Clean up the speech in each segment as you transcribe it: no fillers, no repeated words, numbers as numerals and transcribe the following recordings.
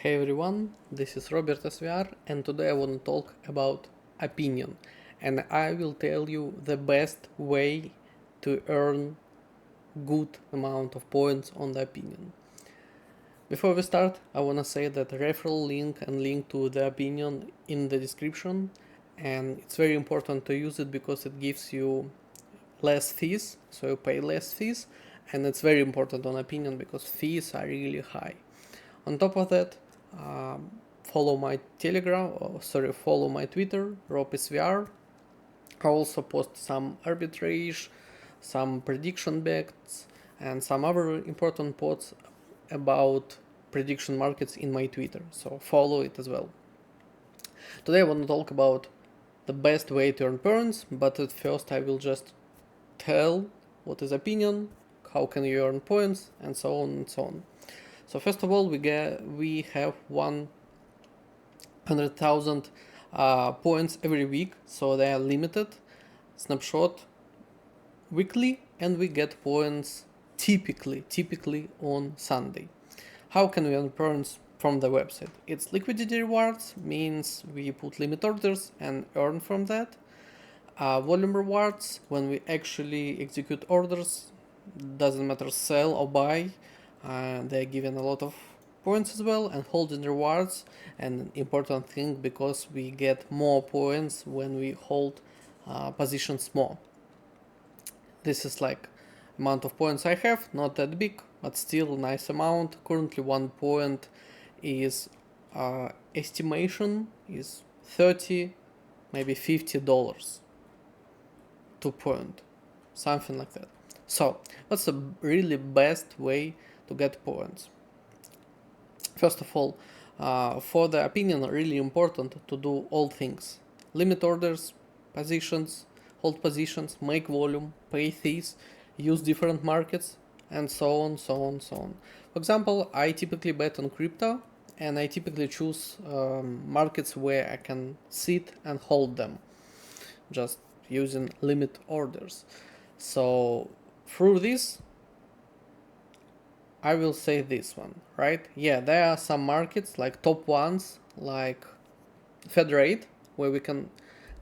Hey everyone, this is Robert SVR and today I want to talk about opinion, and I will tell you the best way to earn good amount of points on the opinion. Before we start, I want to say that referral link and link to the opinion in the description, and it's very important to use it because it gives you less fees, so you pay less fees, and it's very important on opinion because fees are really high. On top of that, follow my follow my Twitter, RobSVR. I also post some arbitrage, some prediction bets, and some other important posts about prediction markets in my Twitter, so follow it as well. Today I want to talk about the best way to earn points, but at first I will just tell what is opinion, how can you earn points, and so on and so on. So first of all, we have 100,000 points every week, so they are limited, snapshot weekly, and we get points typically on Sunday. How can we earn points from the website? It's liquidity rewards, means we put limit orders and earn from that. Volume rewards, when we actually execute orders, doesn't matter sell or buy, they're given a lot of points as well. And holding rewards, an important thing because we get more points when we hold positions more. This is like amount of points I have, not that big, but still nice amount. Currently 1 point is estimation is 30, maybe $50 to point, something like that. So what's the really best way to get points? First of all, for the opinion, really important to do all things: limit orders, positions, hold positions, make volume, pay fees, use different markets, and so on. For example, I typically bet on crypto, and I typically choose markets where I can sit and hold them, just using limit orders. So through this, I will say this one, right? Yeah, there are some markets like top ones, like FedRate, where we can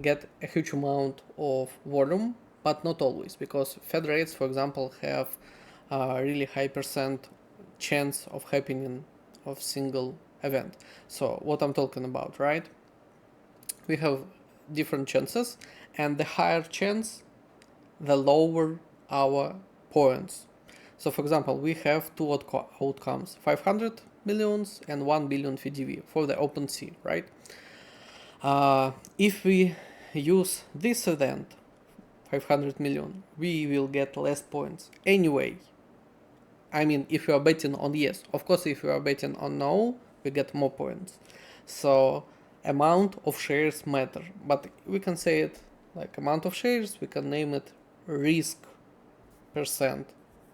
get a huge amount of volume, but not always, because FedRates, for example, have a really high percent chance of happening of single event. So what I'm talking about, right? We have different chances, and the higher chance, the lower our points. So for example, we have two outcomes, 500 millions and 1 billion FDV for the OpenSea, right? If we use this event, 500 million, we will get less points anyway. I mean, if you are betting on yes. Of course, if you are betting on no, we get more points. So amount of shares matter, but we can say it like amount of shares, we can name it risk percent.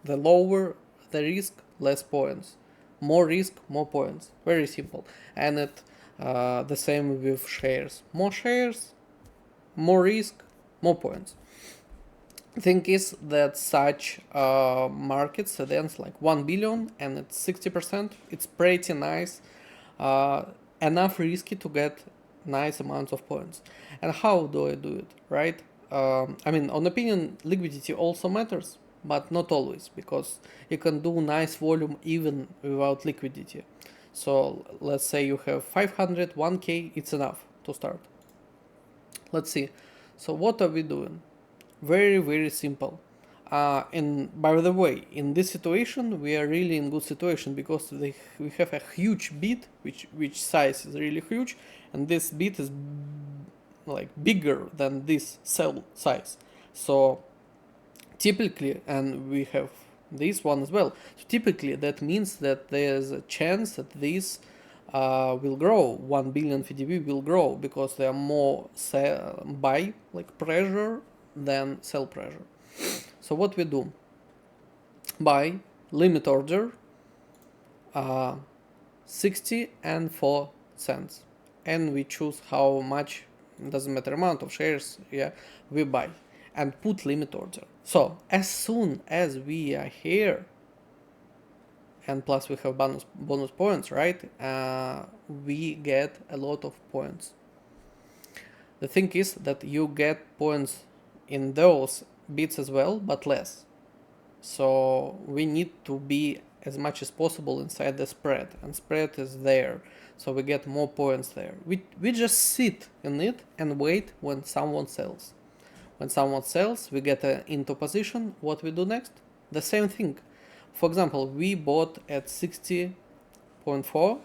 The lower the risk, less points. More risk, more points. Very simple. And it the same with shares. More shares, more risk, more points. Thing is that such markets events like 1 billion and it's 60%, it's pretty nice, enough risky to get nice amounts of points. And how do I do it, right? I mean, on opinion, liquidity also matters, but not always, because you can do nice volume even without liquidity. So let's say you have 500, 1k, it's enough to start. Let's see. So what are we doing? Very simple. And by the way, in this situation, we are really in good situation because we have a huge bid, which size is really huge, and this bid is like bigger than this sell size. So typically, and we have this one as well. So typically, that means that there's a chance that this will grow. 1 billion FDV will grow because there are more buy like pressure than sell pressure. So what we do? Buy limit order 60 and 4 cents, and we choose how much, doesn't matter amount of shares, yeah, we buy and put limit order. So as soon as we are here and plus we have bonus points, right? We get a lot of points. The thing is that you get points in those bits as well, but less. So we need to be as much as possible inside the spread, and spread is there, so we get more points there. We just sit in it and wait when someone sells. When someone sells, we get into position. What we do next? The same thing. For example, we bought at 60.4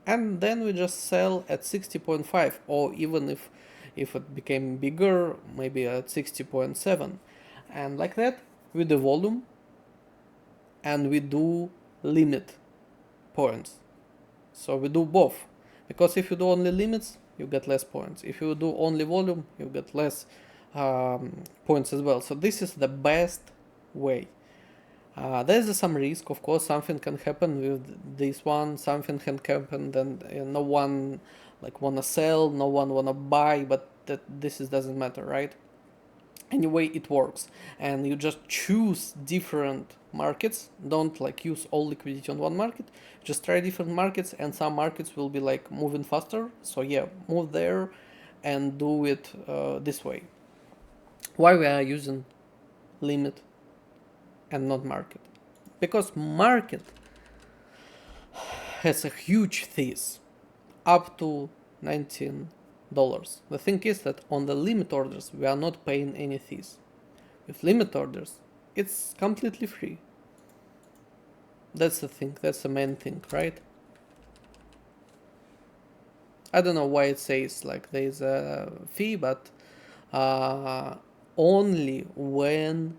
and then we just sell at 60.5, or even if it became bigger, maybe at 60.7. And like that, we do volume and we do limit points. So we do both. Because if you do only limits, you get less points. If you do only volume, you get less points as well. So this is the best way. There's some risk, of course. Something can happen with this one. Something can happen. Then no one wanna sell, no one wanna buy. But this doesn't matter, right? Anyway, it works, and you just choose different markets. Don't use all liquidity on one market. Just try different markets, and some markets will be moving faster. So yeah, move there and do it this way. Why we are using limit and not market? Because market has a huge fees, up to $19. The thing is that on the limit orders we are not paying any fees. With limit orders it's completely free. That's the thing, that's the main thing, right? I don't know why it says there is a fee, but only when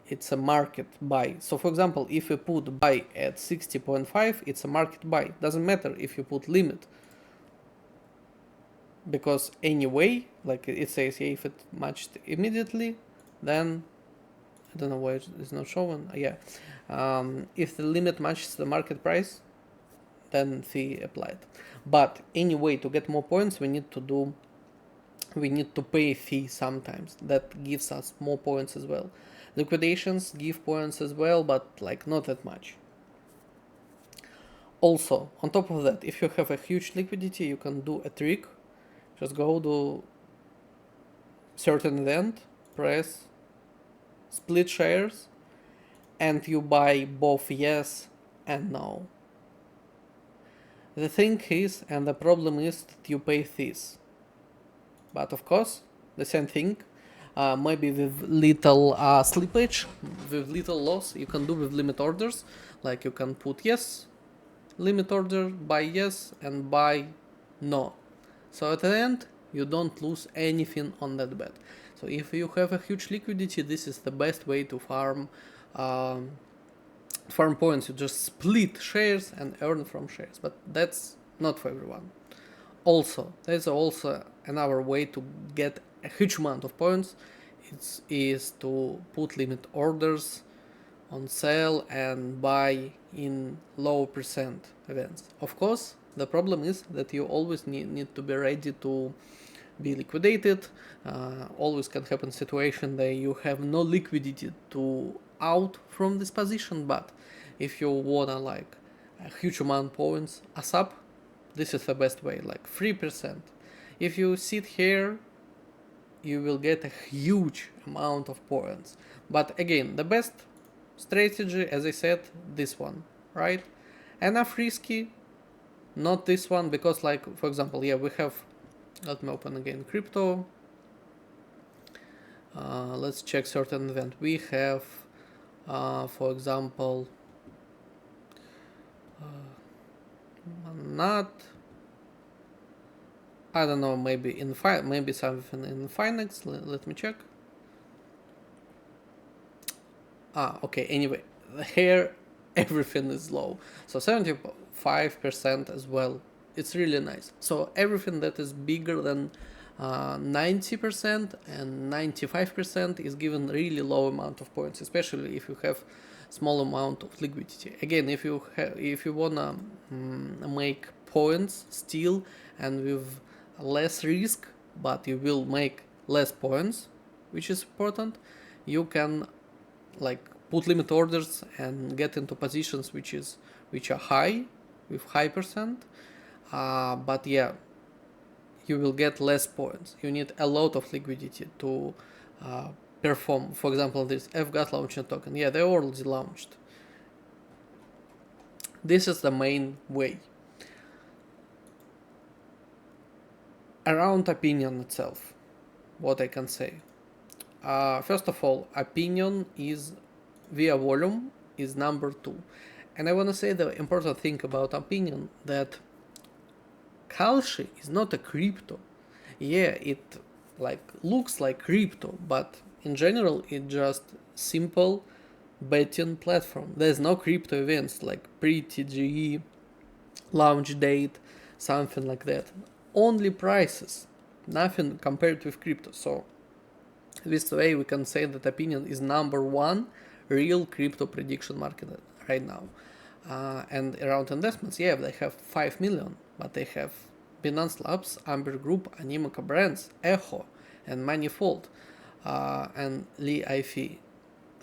it's a market buy. So for example, if you put buy at 60.5, it's a market buy. Doesn't matter if you put limit, because anyway, it says here, if it matched immediately, then I don't know why it's not showing. Yeah, if the limit matches the market price, then fee applied. But anyway, to get more points, we need to pay a fee sometimes. That gives us more points as well. Liquidations give points as well, but not that much. Also, on top of that, if you have a huge liquidity, you can do a trick. Just go to certain event, press split shares, and you buy both yes and no. The thing is, and the problem is, that you pay fees. But of course, the same thing, maybe with little slippage, with little loss, you can do with limit orders. You can put yes, limit order, buy yes, and buy no. So at the end, you don't lose anything on that bet. So if you have a huge liquidity, this is the best way to farm points. You just split shares and earn from shares, but that's not for everyone. Also, there's also another way to get a huge amount of points. It is to put limit orders on sale and buy in low percent events. Of course, the problem is that you always need to be ready to be liquidated. Always can happen situation that you have no liquidity to out from this position, but if you wanna a huge amount of points ASAP, this is the best way, 3%. If you sit here, you will get a huge amount of points. But again, the best strategy, as I said, this one, right? Enough risky, not this one, because for example, yeah, we have, let me open again crypto. Let's check certain event. We have, for example, not, I don't know, maybe maybe something in Finex. Let me check. Okay, anyway, here everything is low, so 75% as well. It's really nice. So everything that is bigger than 90% and 95% is given really low amount of points, especially if you have small amount of liquidity. Again, if you wanna make points still and with less risk, but you will make less points, which is important, you can put limit orders and get into positions which is which are high, with high percent, but yeah, you will get less points. You need a lot of liquidity to perform. For example, this FGAT launching token. Yeah, they already launched. This is the main way. Around opinion itself, what I can say. First of all, opinion is via volume is number 2. And I want to say the important thing about opinion that Kalshi is not a crypto. Yeah, it like looks like crypto, but in general it's just simple betting platform. There's no crypto events like pre-TGE, launch date, something like that. Only prices, nothing compared with crypto. So this way we can say that opinion is number 1 real crypto prediction market right now. And around investments, yeah, they have 5 million, but they have Binance Labs, Amber Group, Animoca Brands, Echo, and Manifold, and Lee IFE.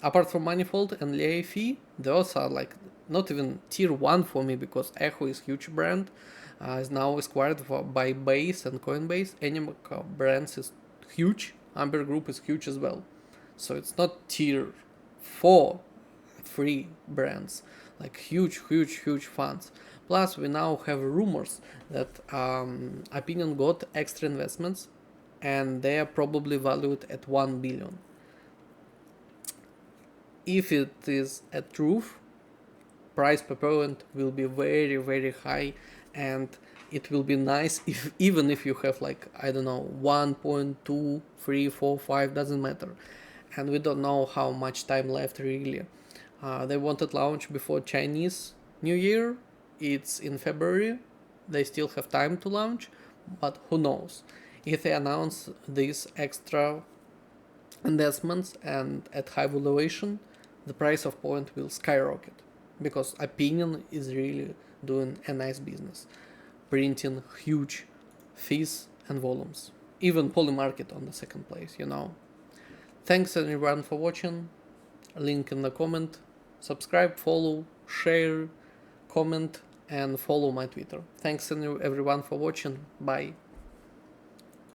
Apart from Manifold and Lee IFE, those are like not even tier 1 for me because Echo is huge brand, is now acquired by Base and Coinbase. Animoca Brands is huge, Amber Group is huge as well. So it's not tier 4 free brands, like huge funds. Plus we now have rumors that Opinion got extra investments and they are probably valued at 1 billion. If it is a truth, price per point will be very high, and it will be nice if even if you have like, I don't know, 1.2, 3, 4, 5, doesn't matter. And we don't know how much time left really. They wanted launch before Chinese New Year. It's in February. They still have time to launch, but who knows? If they announce these extra investments and at high valuation, the price of point will skyrocket because Opinion is really doing a nice business, printing huge fees and volumes. Even Polymarket on the second place, you know. Thanks everyone for watching. Link in the comment. Subscribe, follow, share, comment, and follow my Twitter. Thanks everyone for watching. Bye.